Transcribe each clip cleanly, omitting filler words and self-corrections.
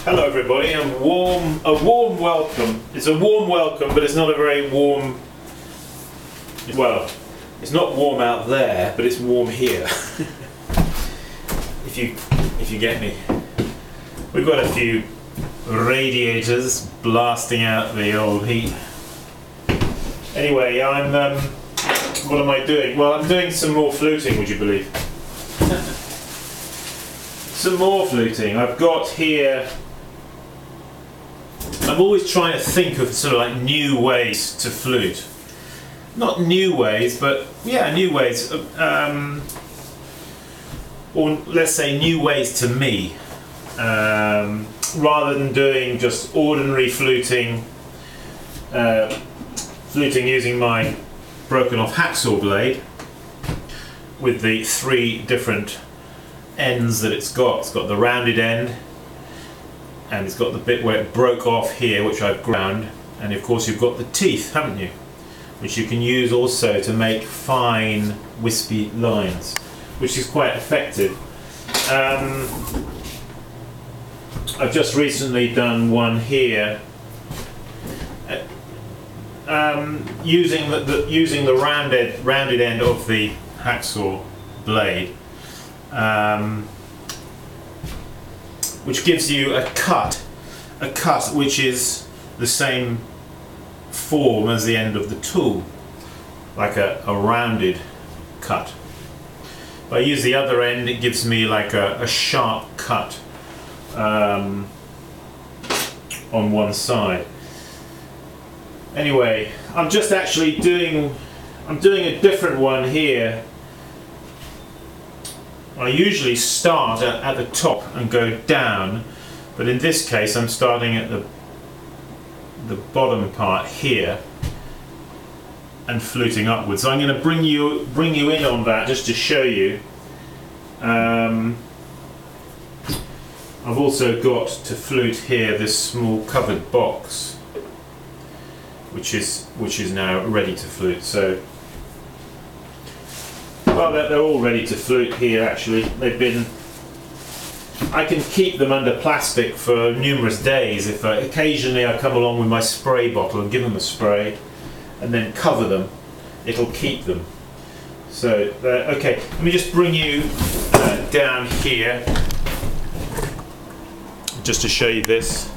Hello everybody, a warm welcome. It's a warm welcome, but it's not a very warm, well, it's not warm out there, but it's warm here. if you get me. We've got a few radiators blasting out the old heat. Anyway, what am I doing? Well, I'm doing some more fluting, would you believe? Some more fluting. I've got here, I'm always trying to think of sort of like new ways to flute. Not new ways, but yeah, new ways. Or let's say new ways to me. Rather than doing just ordinary fluting, fluting using my broken off hacksaw blade with the 3 different ends that it's got. It's got the rounded end, and it's got the bit where it broke off here, which I've ground, and of course you've got the teeth, haven't you, which you can use also to make fine wispy lines, which is quite effective. I've just recently done one here using the rounded end of the hacksaw blade, which gives you a cut which is the same form as the end of the tool, like a rounded cut. If I use the other end, it gives me like a sharp cut on one side. Anyway, I'm just actually doing a different one here. I usually start at the top and go down, but in this case I'm starting at the bottom part here and fluting upwards. So I'm going to bring you in on that just to show you. I've also got to flute here this small covered box, which is now ready to flute. So, well, they're all ready to flute here. Actually, I can keep them under plastic for numerous days. If occasionally I come along with my spray bottle and give them a spray, and then cover them, it'll keep them. So, okay, let me just bring you down here, just to show you this.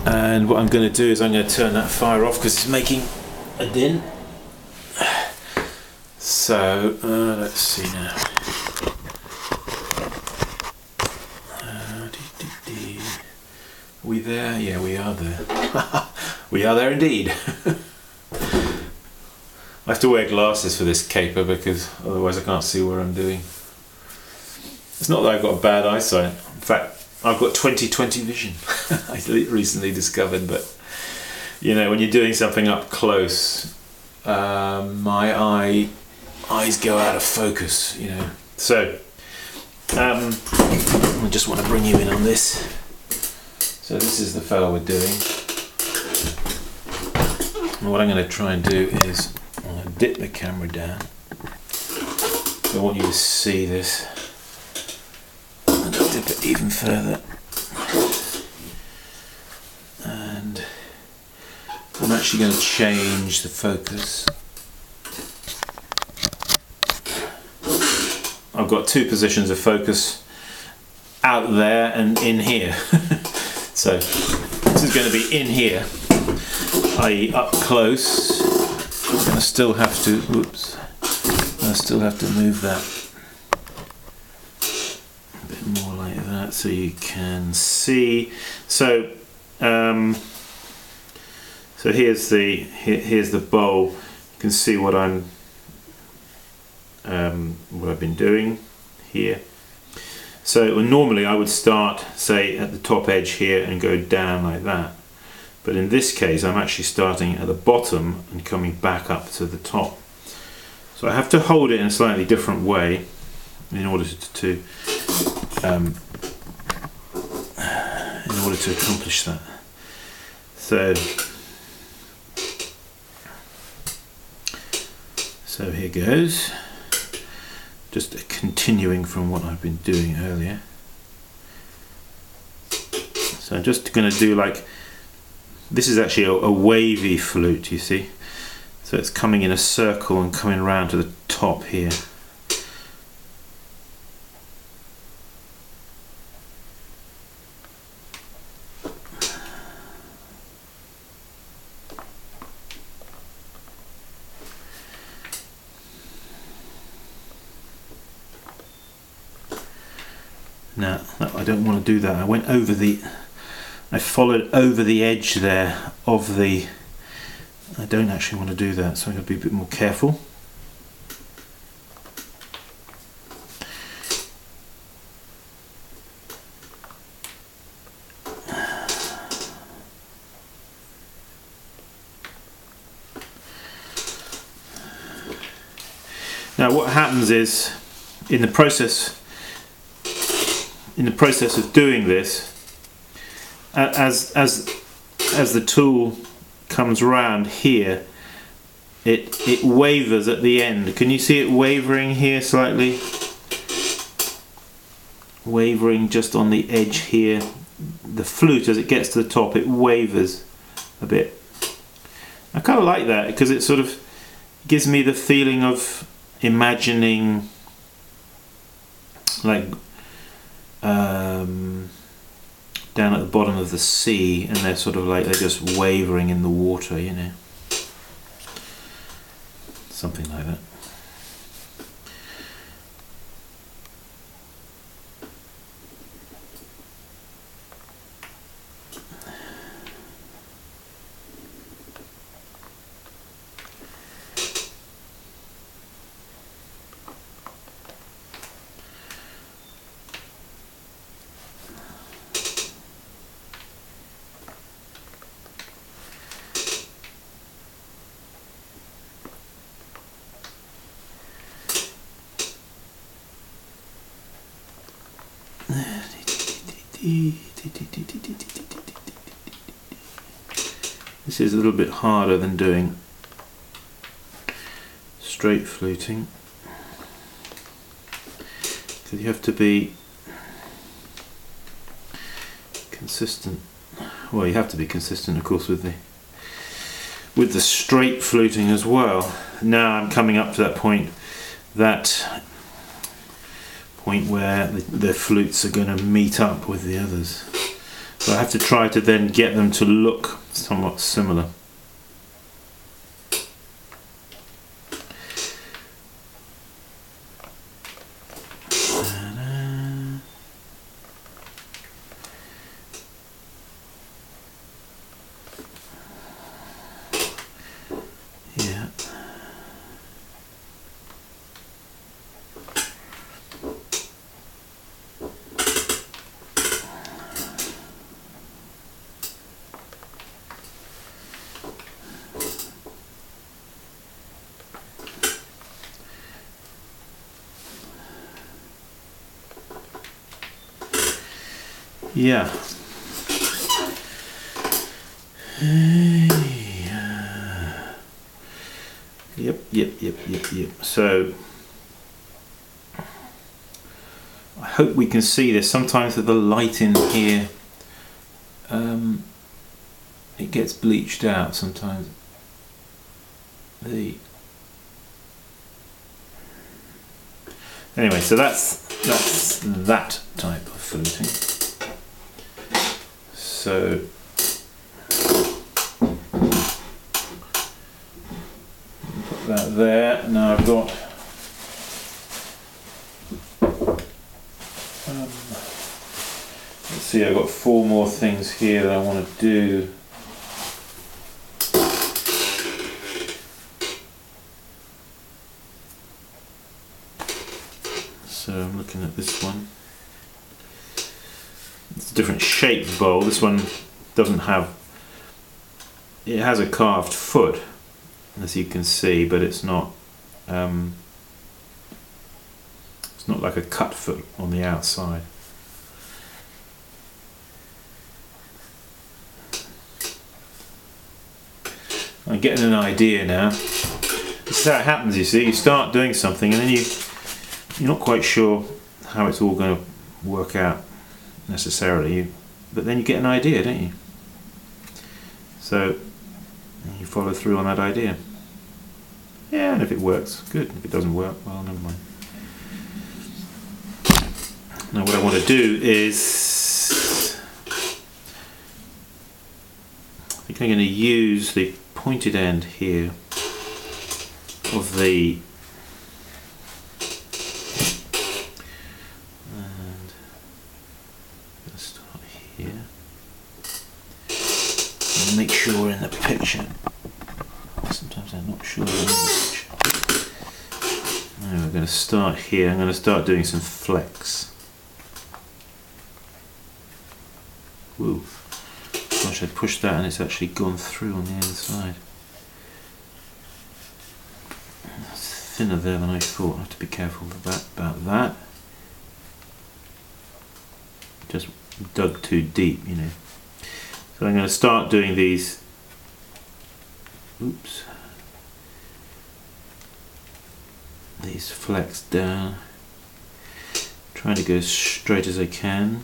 And what I'm going to do is I'm going to turn that fire off because it's making a din. So let's see now. Are we there? Yeah, we are there. We are there indeed. I have to wear glasses for this caper because otherwise I can't see what I'm doing. It's not that I've got bad eyesight. In fact, I've got 20/20 vision. I recently discovered, but you know, when you're doing something up close, my eyes go out of focus. You know, so I just want to bring you in on this. So this is the fellow we're doing, and what I'm going to try and do is I'm going to dip the camera down. So I want you to see this. And I'll dip it even further, and I'm actually going to change the focus. I've got 2 positions of focus, out there and in here. So this is going to be in here, i.e. up close. I'm going to still have to, oops, I still have to move that more like that so you can see. So so here's the bowl. You can see what I've been doing here. So normally I would start, say, at the top edge here and go down like that, but in this case I'm actually starting at the bottom and coming back up to the top. So I have to hold it in a slightly different way in order to accomplish that. So So here goes, just continuing from what I've been doing earlier. So I'm just going to do like, this is actually a wavy flute, you see. So it's coming in a circle and coming around to the top here. Now, I don't want to do that. I followed over the edge there of the, I don't actually want to do that, so I'm going to be a bit more careful. Now what happens is, in the process of doing this, as the tool comes round here, it wavers at the end. Can you see it wavering here slightly? Wavering just on the edge here. The flute, as it gets to the top, it wavers a bit. I kind of like that because it sort of gives me the feeling of imagining like down at the bottom of the sea, and they're sort of like, they're just wavering in the water, you know, something like that. This is a little bit harder than doing straight fluting, because you have to be consistent. Well, you have to be consistent, of course, with the straight fluting as well. Now I'm coming up to that point where the flutes are going to meet up with the others. So I have to try to then get them to look somewhat similar. Yeah. Yeah. Yep. So I hope we can see this. Sometimes with the light in here, it gets bleached out sometimes. Anyway, so that's that type of fluting. So put that there. Now I've got let's see, I've got 4 more things here that I want to do. So I'm looking at this one. It's a different shaped bowl. This one doesn't have, it has a carved foot, as you can see, but it's not like a cut foot on the outside. I'm getting an idea now. This is how it happens, you see. You start doing something and then you're not quite sure how it's all going to work out necessarily, but then you get an idea, don't you? So you follow through on that idea. Yeah, and if it works, good. If it doesn't work, well, never mind. Now what I want to do is, I think I'm going to use the pointed end here of the, and I'm going to start here and make sure we're in the picture. Sometimes I'm not sure we're in the picture. Now we're going to start here. I'm going to start doing some flex. Woo. Gosh, I pushed that and it's actually gone through on the other side. It's thinner there than I thought. I have to be careful about that. Just dug too deep, you know. So I'm going to start doing these. Oops. These flex down. Trying to go as straight as I can.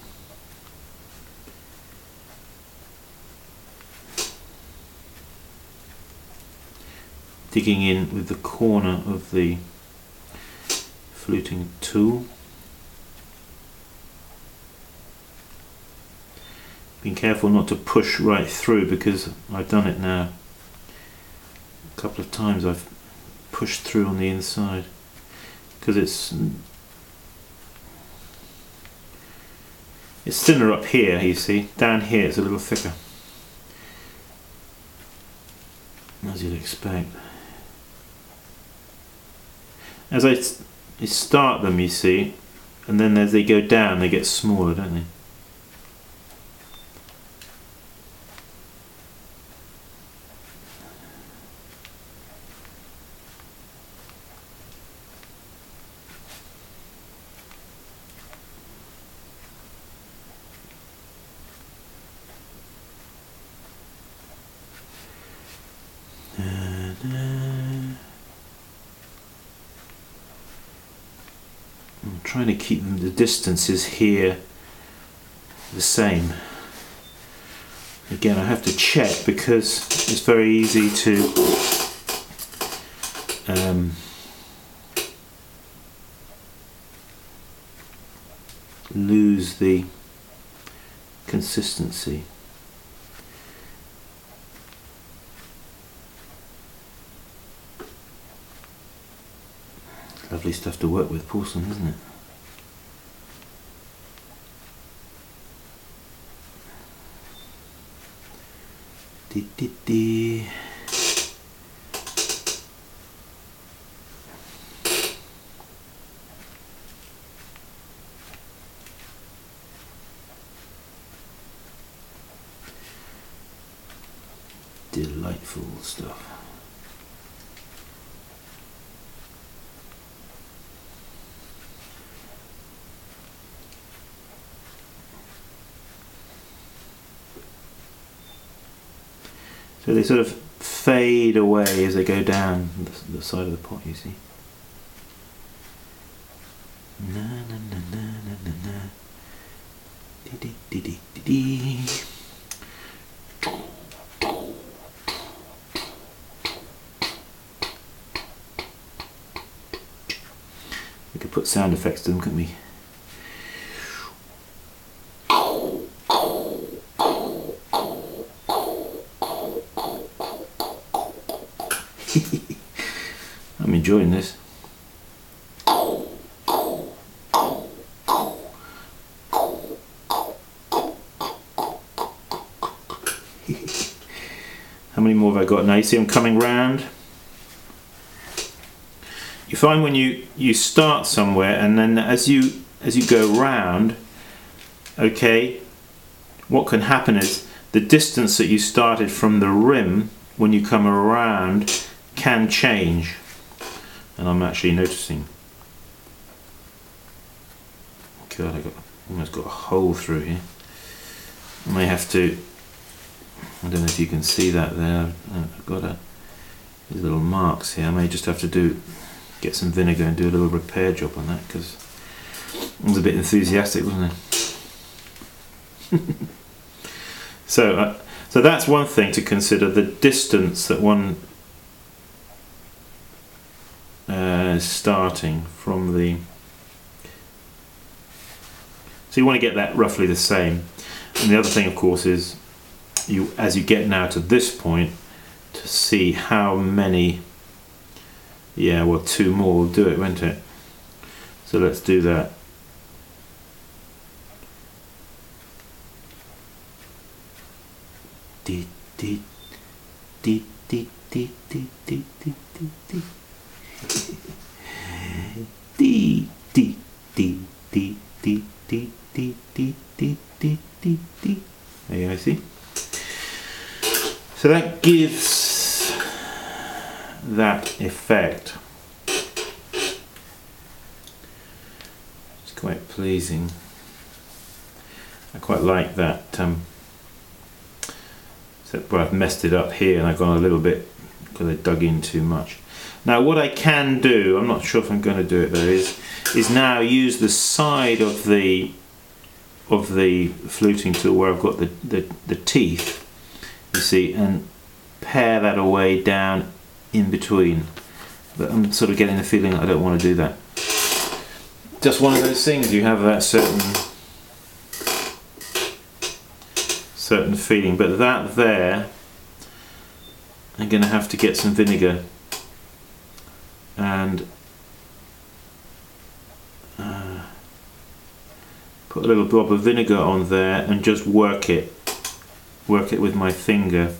Digging in with the corner of the fluting tool. Being careful not to push right through, because I've done it now a couple of times. I've pushed through on the inside because it's thinner up here, you see. Down here it's a little thicker, as you'd expect. As I start them, you see, and then as they go down they get smaller, don't they? I'm trying to keep the distances here the same. Again, I have to check because it's very easy to lose the consistency. Lovely stuff to work with, porcelain, isn't it? Delightful stuff. So they sort of fade away as they go down the side of the pot, you see. Na na na na na na na. Dee dee dee dee dee dee. We could put sound effects to them, couldn't we? I'm enjoying this. How many more have I got now? You see I'm coming round. You find when you start somewhere and then as you go round, okay, what can happen is the distance that you started from the rim when you come around can change, and I'm actually noticing. God, I almost got a hole through here. I may have to, I don't know if you can see that there, I've got to these little marks here. I may just have to get some vinegar and do a little repair job on that, because I was a bit enthusiastic, wasn't I? So that's one thing to consider, the distance that one is starting from the... So you want to get that roughly the same. And the other thing, of course, is as you get now to this point, to see how many... Yeah, well, 2 more will do it, won't it? So let's do that. There you go, see? So that gives that effect. It's quite pleasing. I quite like that. Except where I've messed it up here and I've gone a little bit because I dug in too much. Now what I can do, I'm not sure if I'm going to do it though, is now use the side of the fluting tool where I've got the teeth, you see, and pare that away down in between. But I'm sort of getting the feeling that I don't want to do that. Just one of those things, you have that certain feeling, but that there, I'm going to have to get some vinegar and put a little drop of vinegar on there and just work it with my finger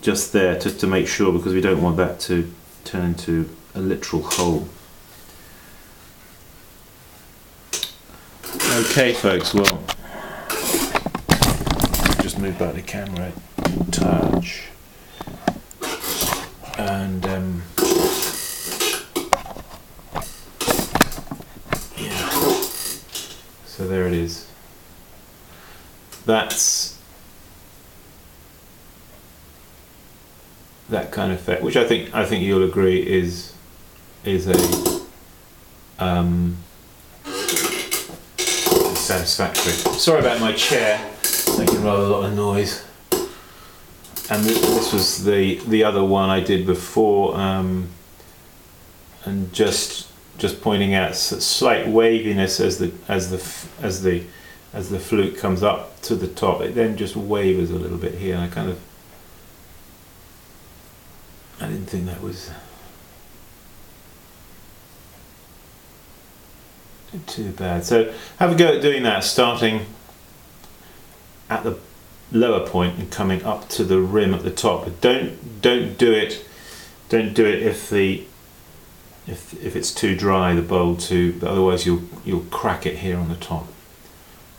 just there, just to make sure, because we don't want that to turn into a literal hole. Okay folks, well, just move back the camera a touch, and yeah, so there it is. That's that kind of effect, which I think you'll agree is a satisfactory. Sorry about my chair, making rather a lot of noise. And this was the other one I did before, and just pointing out slight waviness as the flute comes up to the top. It then just wavers a little bit here, and I didn't think that was too bad. So have a go at doing that, starting at the lower point and coming up to the rim at the top. But don't do it if it's too dry, the bowl too, but otherwise you'll crack it here on the top.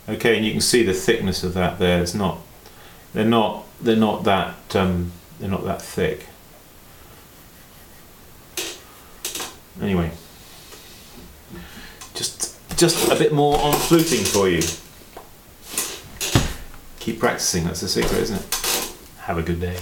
Okay, and you can see the thickness of that there. It's not they're not that thick. Anyway, just a bit more on fluting for you. Keep practicing, that's the secret, isn't it? Have a good day.